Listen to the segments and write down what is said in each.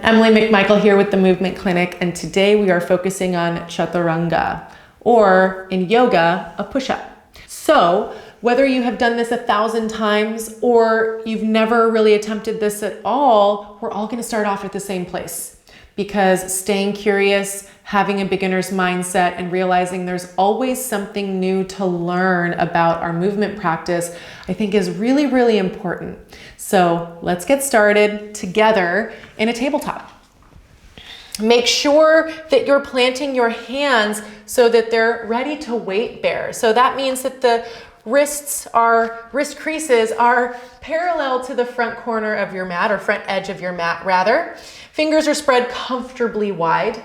Emily McMichael here with the Movement Clinic, and today we are focusing on Chaturanga, or in yoga, a push-up. So whether you have done this 1,000 times or you've never really attempted this at all, we're all going to start off at the same place, because staying curious, having a beginner's mindset, and realizing there's always something new to learn about our movement practice, I think is really, really important. So let's get started together in a tabletop. Make sure that you're planting your hands so that they're ready to weight bear. So that means that the wrist creases are parallel to the front corner of your mat, or front edge of your mat rather. Fingers are spread comfortably wide.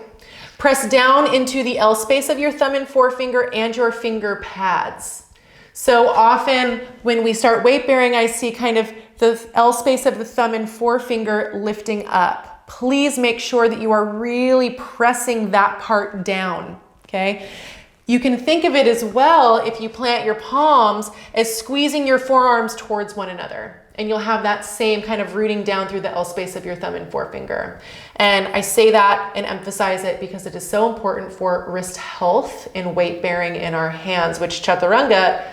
Press down into the L space of your thumb and forefinger and your finger pads. So often when we start weight bearing, I see kind of the L space of the thumb and forefinger lifting up. Please make sure that you are really pressing that part down, okay? You can think of it as well, if you plant your palms, as squeezing your forearms towards one another. And you'll have that same kind of rooting down through the L space of your thumb and forefinger. And I say that and emphasize it because it is so important for wrist health and weight bearing in our hands, which Chaturanga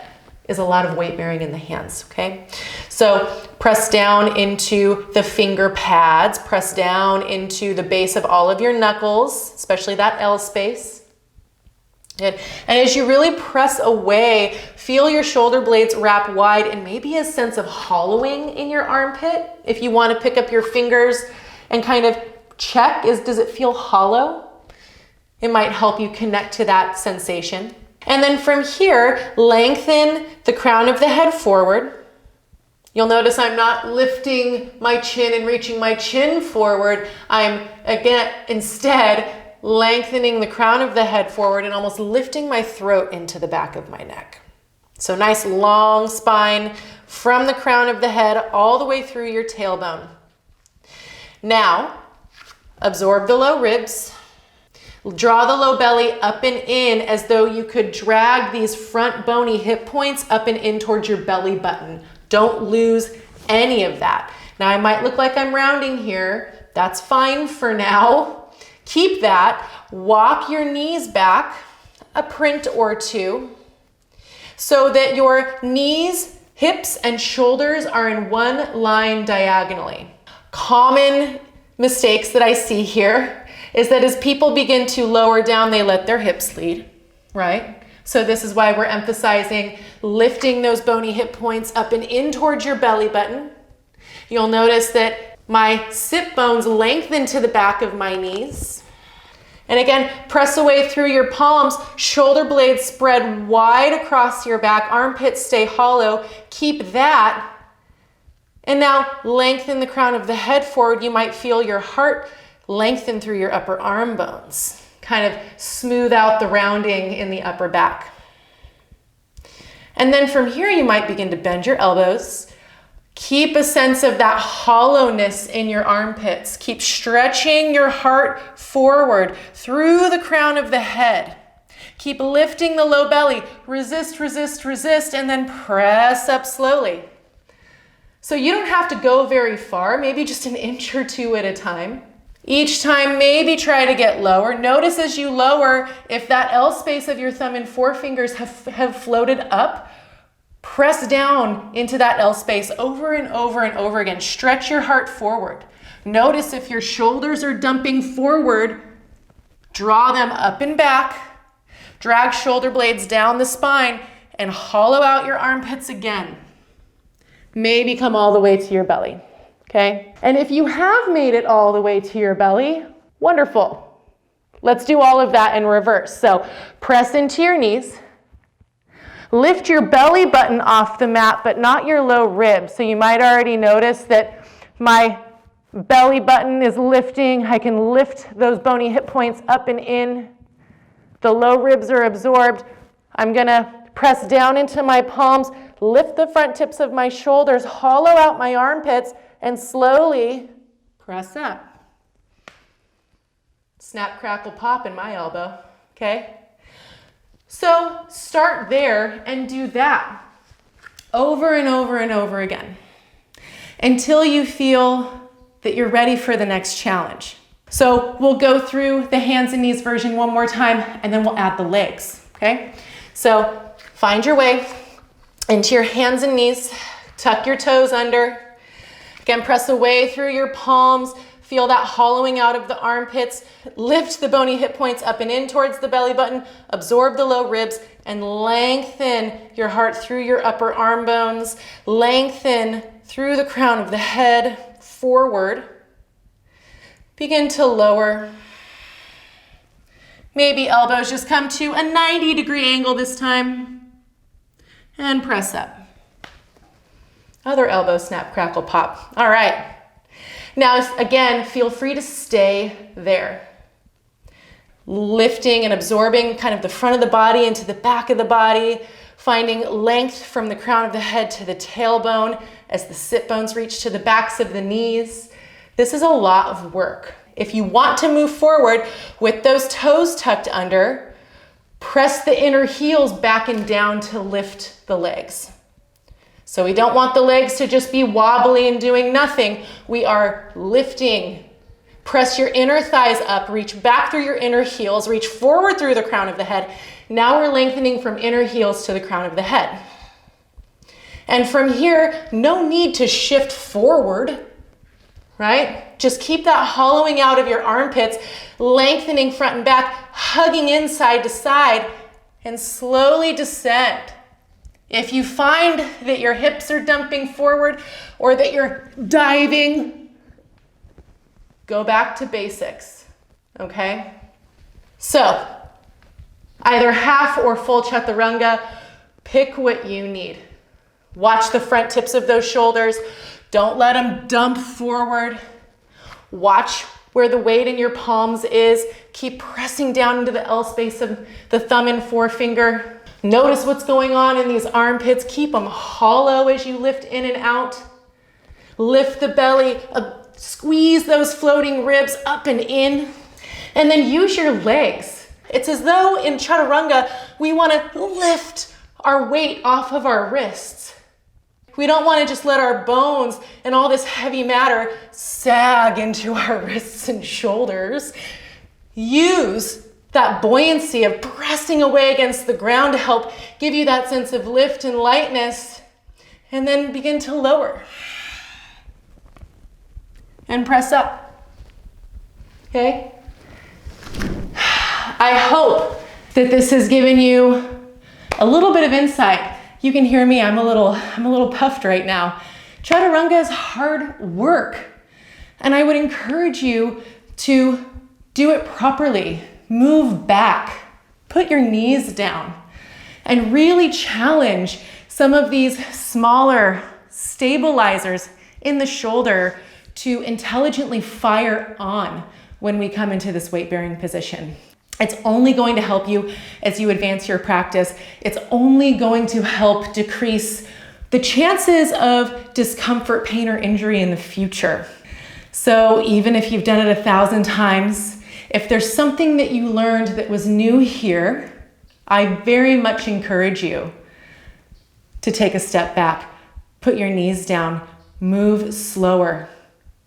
is a lot of weight bearing in the hands, okay? So press down into the finger pads, press down into the base of all of your knuckles, especially that L space. And as you really press away, feel your shoulder blades wrap wide and maybe a sense of hollowing in your armpit. If you want to pick up your fingers and kind of check, does it feel hollow? It might help you connect to that sensation. And then from here, lengthen the crown of the head forward. You'll notice I'm not lifting my chin and reaching my chin forward. I'm, again, instead lengthening the crown of the head forward and almost lifting my throat into the back of my neck. So nice long spine from the crown of the head all the way through your tailbone. Now, absorb the low ribs. Draw the low belly up and in as though you could drag these front bony hip points up and in towards your belly button. Don't lose any of that. Now I might look like I'm rounding here. That's fine for now. Keep that. Walk your knees back a print or two so that your knees, hips, and shoulders are in one line diagonally. Common mistakes that I see here is that as people begin to lower down, they let their hips lead, right? So this is why we're emphasizing lifting those bony hip points up and in towards your belly button. You'll notice that my sit bones lengthen to the back of my knees. And again, press away through your palms, shoulder blades spread wide across your back, armpits stay hollow. Keep that. And now lengthen the crown of the head forward. You might feel your heart lengthen through your upper arm bones. Kind of smooth out the rounding in the upper back. And then from here, you might begin to bend your elbows. Keep a sense of that hollowness in your armpits. Keep stretching your heart forward through the crown of the head. Keep lifting the low belly. Resist, resist, resist, and then press up slowly. So you don't have to go very far, maybe just an inch or two at a time. Each time, maybe try to get lower. Notice as you lower, if that L space of your thumb and forefingers have floated up, press down into that L space over and over and over again. Stretch your heart forward. Notice if your shoulders are dumping forward, draw them up and back. Drag shoulder blades down the spine and hollow out your armpits again. Maybe come all the way to your belly. Okay, and if you have made it all the way to your belly, wonderful. Let's do all of that in reverse. So press into your knees. Lift your belly button off the mat, but not your low ribs. So you might already notice that my belly button is lifting. I can lift those bony hip points up and in. The low ribs are absorbed. I'm gonna press down into my palms, lift the front tips of my shoulders, hollow out my armpits, and slowly press up. Snap, crackle, pop in my elbow, okay? So start there and do that over and over and over again until you feel that you're ready for the next challenge. So we'll go through the hands and knees version one more time, and then we'll add the legs, okay? So find your way into your hands and knees, tuck your toes under. Again, press away through your palms, feel that hollowing out of the armpits, lift the bony hip points up and in towards the belly button, absorb the low ribs, and lengthen your heart through your upper arm bones, lengthen through the crown of the head, forward. Begin to lower. Maybe elbows just come to a 90-degree angle this time, and press up. Other elbow snap, crackle, pop. All right. Now, again, feel free to stay there. Lifting and absorbing kind of the front of the body into the back of the body, finding length from the crown of the head to the tailbone as the sit bones reach to the backs of the knees. This is a lot of work. If you want to move forward with those toes tucked under, press the inner heels back and down to lift the legs. So we don't want the legs to just be wobbly and doing nothing. We are lifting. Press your inner thighs up, reach back through your inner heels, reach forward through the crown of the head. Now we're lengthening from inner heels to the crown of the head. And from here, no need to shift forward, right? Just keep that hollowing out of your armpits, lengthening front and back, hugging in side to side, and slowly descend. If you find that your hips are dumping forward or that you're diving, go back to basics, okay? So, either half or full chaturanga, pick what you need. Watch the front tips of those shoulders. Don't let them dump forward. Watch where the weight in your palms is. Keep pressing down into the L space of the thumb and forefinger. Notice what's going on in these armpits. Keep them hollow as you lift in and out. Lift the belly, squeeze those floating ribs up and in, and then use your legs. It's as though in Chaturanga, we want to lift our weight off of our wrists. We don't want to just let our bones and all this heavy matter sag into our wrists and shoulders. Use that buoyancy of pressing away against the ground to help give you that sense of lift and lightness, and then begin to lower and press up, okay? I hope that this has given you a little bit of insight. You can hear me, I'm a little puffed right now. Chaturanga is hard work, and I would encourage you to do it properly. Move back, put your knees down, and really challenge some of these smaller stabilizers in the shoulder to intelligently fire on when we come into this weight-bearing position. It's only going to help you as you advance your practice. It's only going to help decrease the chances of discomfort, pain, or injury in the future. So even if you've done it 1,000 times, if there's something that you learned that was new here, I very much encourage you to take a step back, put your knees down, move slower.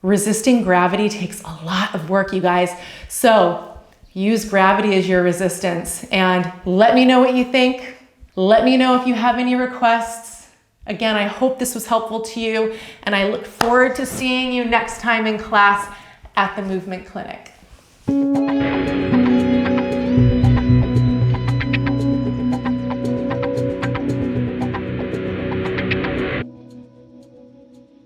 Resisting gravity takes a lot of work, you guys. So use gravity as your resistance, and let me know what you think. Let me know if you have any requests. Again, I hope this was helpful to you, and I look forward to seeing you next time in class at the Movement Clinic.